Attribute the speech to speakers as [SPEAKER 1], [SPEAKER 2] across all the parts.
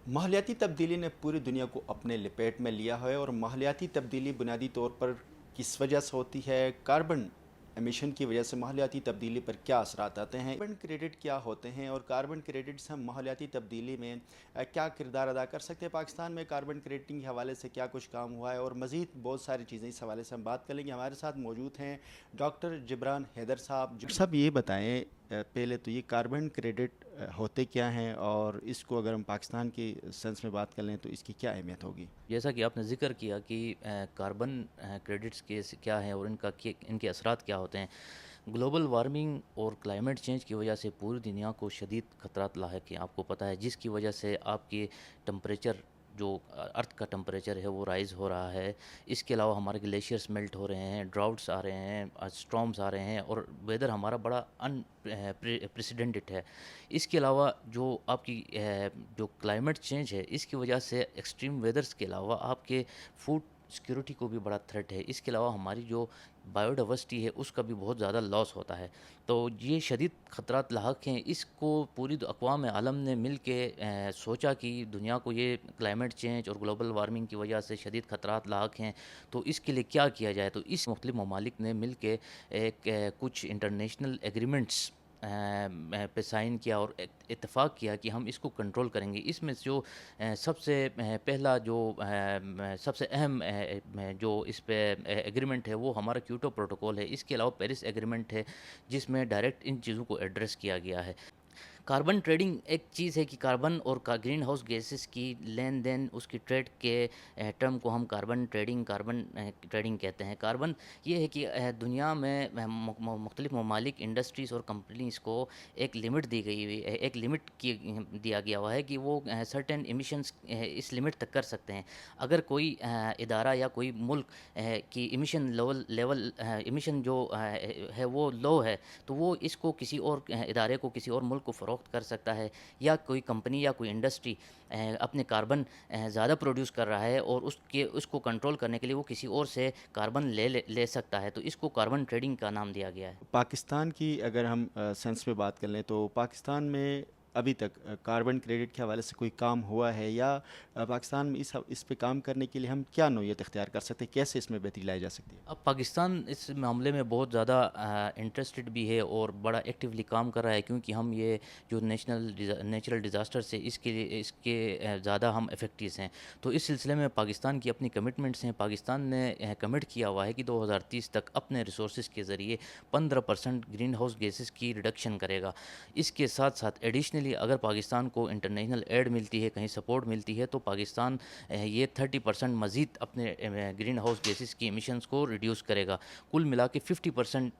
[SPEAKER 1] माहौलियाती तब्दीली ने पूरी दुनिया को अपने लपेट में लिया है और माहौलियाती तब्दीली बुनियादी तौर पर किस वजह से होती है, कार्बन एमिशन की वजह से माहौलियाती तब्दीली पर क्या असरात आते हैं, कार्बन क्रेडिट क्या होते हैं और कार्बन क्रेडिट्स हम माहौलियाती तब्दीली में क्या किरदार अदा कर सकते हैं। पाकिस्तान में कार्बन क्रेडिटिंग के हवाले से क्या कुछ काम हुआ है और मज़ीद बहुत सारी चीज़ें इस हवाले से हम बात करेंगे। हमारे साथ मौजूद हैं डॉक्टर जिब्रान हैदर साहब। सब ये बताएं, पहले तो ये कार्बन क्रेडिट होते क्या हैं और इसको अगर हम पाकिस्तान की सेंस में बात कर लें तो इसकी क्या अहमियत होगी।
[SPEAKER 2] जैसा कि आपने ज़िक्र किया कि कार्बन क्रेडिट्स क्या हैं और इनके असरात क्या होते हैं। ग्लोबल वार्मिंग और क्लाइमेट चेंज की वजह से पूरी दुनिया को शदीद खतरात लाहक हैं, आपको पता है, जिसकी वजह से आपके टेम्परेचर जो अर्थ का टेम्परेचर है वो राइज़ हो रहा है। इसके अलावा हमारे ग्लेशियर्स मेल्ट हो रहे हैं, ड्राउट्स आ रहे हैं, स्टॉर्म्स आ रहे हैं और वेदर हमारा बड़ा प्रेसिडेंटेड है। इसके अलावा जो आपकी जो क्लाइमेट चेंज है इसकी वजह से एक्सट्रीम वेदर्स के अलावा आपके फूड सिक्योरिटी को भी बड़ा थ्रेट है। इसके अलावा हमारी जो बायोडाइवर्सिटी है उसका भी बहुत ज़्यादा लॉस होता है। तो ये शदीद ख़तरात लाहक हैं। इसको पूरी अक़वाम आलम ने मिल के सोचा कि दुनिया को ये क्लाइमेट चेंज और ग्लोबल वार्मिंग की वजह से शदीद ख़तरात लाहक हैं, तो इसके लिए क्या किया जाए। तो इस मुख्तलिफ़ ममालिक ने मिल के एक कुछ इंटरनेशनल एग्रीमेंट्स पे साइन किया और इत्तेफाक किया कि हम इसको कंट्रोल करेंगे। इसमें जो सबसे पहला जो सबसे अहम जो इस पे एग्रीमेंट है वो हमारा क्योटो प्रोटोकॉल है। इसके अलावा पेरिस एग्रीमेंट है जिसमें डायरेक्ट इन चीज़ों को एड्रेस किया गया है। कार्बन ट्रेडिंग एक चीज़ है कि कार्बन और का ग्रीन हाउस गैसेस की लेन देन उसकी ट्रेड के टर्म को हम कार्बन ट्रेडिंग कहते हैं। कार्बन ये है कि दुनिया में मुख्तलिफ ममालिक इंडस्ट्रीज़ और कंपनीज़ को एक लिमिट दी गई हुई है, एक लिमिट की दिया गया हुआ है कि वो सर्टेन इमिशंस इस लिमिट तक कर सकते हैं। अगर कोई इदारा या कोई मुल्क की इमिशन लेवल इमिशन जो है वो लो है, तो वो इसको किसी और इदारे को, किसी और मुल्क को फ़रोख्त कर सकता है। या कोई कंपनी या कोई इंडस्ट्री अपने कार्बन ज़्यादा प्रोड्यूस कर रहा है और उसको कंट्रोल करने के लिए वो किसी और से कार्बन ले सकता है, तो इसको कार्बन ट्रेडिंग का नाम दिया गया है।
[SPEAKER 1] पाकिस्तान की अगर हम सेंस में बात कर लें तो पाकिस्तान में अभी तक कार्बन क्रेडिट के हवाले से कोई काम हुआ है या पाकिस्तान में इस पे काम करने के लिए हम क्या नौयत इख्तियार कर सकते हैं, कैसे इसमें बेहतरी लाई जा सकती है।
[SPEAKER 2] अब पाकिस्तान इस मामले में बहुत ज़्यादा इंटरेस्टेड भी है और बड़ा एक्टिवली काम कर रहा है, क्योंकि हम ये जो नेचुरल डिज़ास्टर से इसके ज़्यादा हम इफ़ेक्टिव हैं। तो इस सिलसिले में पाकिस्तान की अपनी कमिटमेंट्स हैं। पाकिस्तान ने कमिट किया हुआ है कि 2030 तक अपने रिसोर्स के ज़रिए 15% ग्रीन हाउस गैसेस की रिडक्शन करेगा। इसके साथ साथ एडिशनली अगर पाकिस्तान को इंटरनेशनल एड मिलती है, कहीं सपोर्ट मिलती है, तो पाकिस्तान ये 30% मज़ीद अपने ग्रीन हाउस गैसेस की एमिशंस को रिड्यूस करेगा। कुल मिला के 50%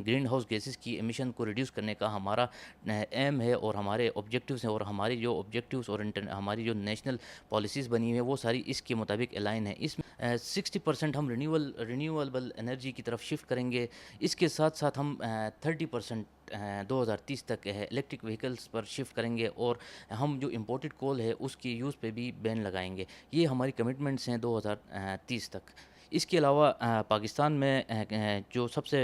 [SPEAKER 2] ग्रीन हाउस गैसेस की एमिशन को रिड्यूस करने का हमारा एम है और हमारे ऑब्जेक्टिव्स हैं, और हमारी जो ऑब्जेक्टिव्स और हमारी जो नेशनल पॉलिसीज़ बनी हुई है वो सारी इसके मुताबिक अलाइन है। इसमें 60% हम रिन्यूएबल एनर्जी की तरफ शिफ्ट करेंगे। इसके साथ साथ हम 30% 2030 तक इलेक्ट्रिक व्हीकल्स पर शिफ्ट करेंगे और हम जो इम्पोर्टेड कोल है उसकी यूज़ पे भी बैन लगाएंगे। ये हमारी कमिटमेंट्स हैं 2030 तक। इसके अलावा पाकिस्तान में जो सबसे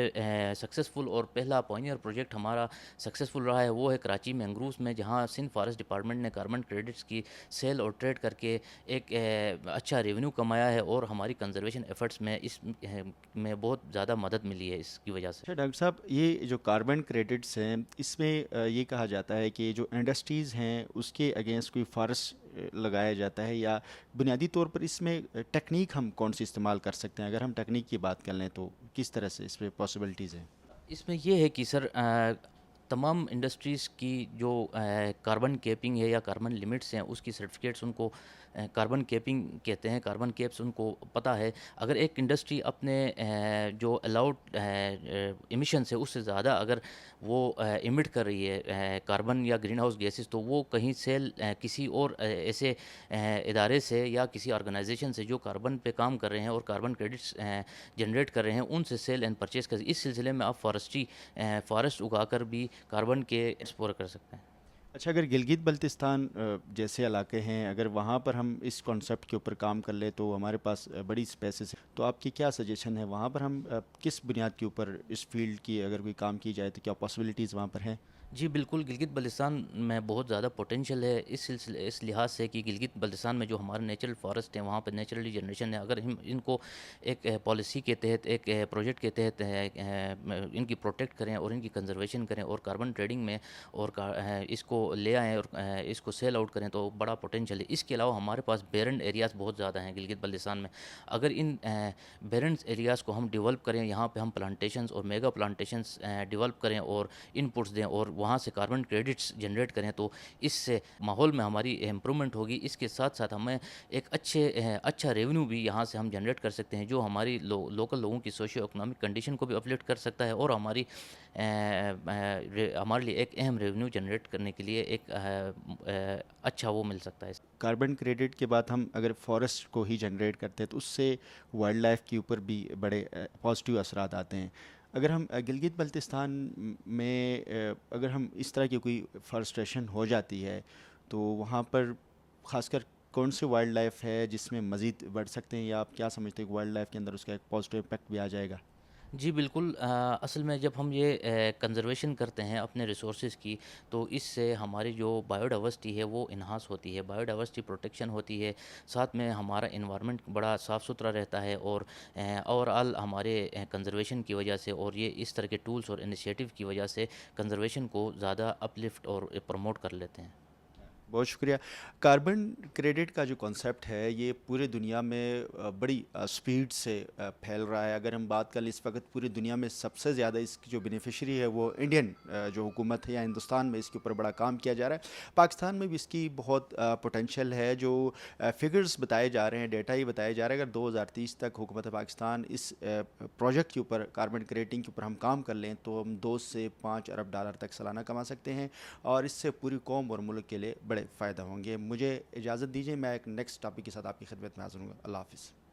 [SPEAKER 2] सक्सेसफुल और पहला पॉइनियर प्रोजेक्ट हमारा सक्सेसफुल रहा है वो है कराची मैंग्रोव्स में, जहाँ सिंध फॉरेस्ट डिपार्टमेंट ने कार्बन क्रेडिट्स की सेल और ट्रेड करके एक अच्छा रेवेन्यू कमाया है और हमारी कंजर्वेशन एफर्ट्स में में बहुत ज़्यादा मदद मिली है इसकी वजह से।
[SPEAKER 1] अच्छा डॉक्टर साहब, ये जो कार्बन क्रेडिट्स हैं इसमें ये कहा जाता है कि जो इंडस्ट्रीज़ हैं उसके अगेंस्ट कोई फॉरेस्ट लगाया जाता है, या बुनियादी तौर पर इसमें टेक्निक हम कौन सी इस्तेमाल कर सकते हैं। अगर हम टेक्निक की बात कर लें तो किस तरह से इस पर पॉसिबिलिटीज़ हैं।
[SPEAKER 2] इसमें ये है कि सर तमाम इंडस्ट्रीज़ की जो कार्बन कैपिंग है या कार्बन लिमिट्स हैं उसकी सर्टिफिकेट्स उनको कार्बन कैपिंग कहते हैं, कार्बन कैप्स उनको पता है। अगर एक इंडस्ट्री अपने जो अलाउड इमिशंस है उससे ज़्यादा अगर वो इमिट कर रही है कार्बन या ग्रीन हाउस गैसेस, तो वो कहीं सेल किसी और ऐसे इदारे से या किसी ऑर्गेनाइजेशन से जो कार्बन पे काम कर रहे हैं और कार्बन क्रेडिट्स जनरेट कर रहे हैं उनसे सेल एंड परचेज़ कर। इस सिलसिले में आप फॉरेस्ट उगाकर भी कार्बन के एक्सप्लोर कर सकते हैं।
[SPEAKER 1] अच्छा, अगर गिलगित बल्तिस्तान जैसे इलाके हैं, अगर वहाँ पर हम इस कॉन्सेप्ट के ऊपर काम कर ले तो हमारे पास बड़ी स्पेसेस है, तो आपकी क्या सजेशन है वहाँ पर हम किस बुनियाद के ऊपर इस फील्ड की अगर कोई काम की जाए तो क्या पॉसिबिलिटीज़ वहाँ पर हैं।
[SPEAKER 2] جی بالکل، گلگت بلتستان میں بہت زیادہ پوٹینشیل ہے اس سلسلے اس لحاظ سے کہ گلگت بلتستان میں جو ہمارے نیچرل فارسٹ ہیں وہاں پہ نیچرلی جنریشن ہے. اگر ہم ان کو ایک پالیسی کے تحت، ایک پروجیکٹ کے تحت ان کی پروٹیکٹ کریں اور ان کی کنزرویشن کریں اور کاربن ٹریڈنگ میں اور اس کو لے آئیں اور اس کو سیل آؤٹ کریں تو بڑا پوٹینشیل ہے. اس کے علاوہ ہمارے پاس بیرن ایریاز بہت زیادہ ہیں گلگت بلتستان میں. اگر ان بیرن ایریاز کو ہم ڈیولپ کریں، یہاں پہ ہم پلانٹیشنز اور میگا پلانٹیشنز ڈیولپ کریں اور انپٹس دیں اور وہاں سے کاربن کریڈٹس جنریٹ کریں تو اس سے ماحول میں ہماری امپرومنٹ ہوگی. اس کے ساتھ ساتھ ہمیں ایک اچھا ریونیو بھی یہاں سے ہم جنریٹ کر سکتے ہیں جو ہماری لوکل لوگوں کی سوشیو اکنامک کنڈیشن کو بھی اپلفٹ کر سکتا ہے اور ہمارے لیے ایک اہم ریونیو جنریٹ کرنے کے لیے ایک اچھا وہ مل سکتا ہے.
[SPEAKER 1] کاربن کریڈٹ کے بعد ہم اگر فارسٹ کو ہی جنریٹ کرتے ہیں تو اس سے وائلڈ لائف کے اوپر بھی بڑے پازیٹیو اثرات آتے ہیں. اگر ہم گلگت بلتستان میں اگر ہم اس طرح کی کوئی فارسٹریشن ہو جاتی ہے تو وہاں پر خاص کر کون سے وائلڈ لائف ہے جس میں مزید بڑھ سکتے ہیں، یا آپ کیا سمجھتے ہیں کہ وائلڈ لائف کے اندر اس کا ایک پازیٹیو امپیکٹ بھی آ جائے گا؟
[SPEAKER 2] جی بالکل، اصل میں جب ہم یہ کنزرویشن کرتے ہیں اپنے ریسورسز کی تو اس سے ہماری جو بایو ڈائیورسٹی ہے وہ انہانس ہوتی ہے، بایو ڈائیورسٹی پروٹیکشن ہوتی ہے. ساتھ میں ہمارا انوائرمنٹ بڑا صاف ستھرا رہتا ہے اور اوور آل ہمارے کنزرویشن کی وجہ سے اور یہ اس طرح کے ٹولز اور انیشیٹو کی وجہ سے کنزرویشن کو زیادہ اپلفٹ اور پروموٹ کر لیتے ہیں.
[SPEAKER 1] بہت شکریہ. کاربن کریڈٹ کا جو کانسیپٹ ہے یہ پورے دنیا میں بڑی سپیڈ سے پھیل رہا ہے. اگر ہم بات کریں اس وقت پوری دنیا میں سب سے زیادہ اس کی جو بینیفیشری ہے وہ انڈین جو حکومت ہے یا ہندوستان میں اس کے اوپر بڑا کام کیا جا رہا ہے. پاکستان میں بھی اس کی بہت پوٹینشیل ہے. جو فگرز بتائے جا رہے ہیں، ڈیٹا ہی بتائے جا رہے ہیں، اگر 2030 تک حکومت پاکستان اس پروجیکٹ کے اوپر، کاربن کریڈٹنگ کے اوپر ہم کام کر لیں تو ہم 2 سے 5 ارب ڈالر تک سالانہ کما سکتے ہیں اور اس سے پوری قوم اور ملک کے لیے بڑے فائدہ ہوں گے. مجھے اجازت دیجیے، میں ایک نیکسٹ ٹاپک کے ساتھ آپ کی خدمت میں حاضر ہوں گا. اللہ حافظ.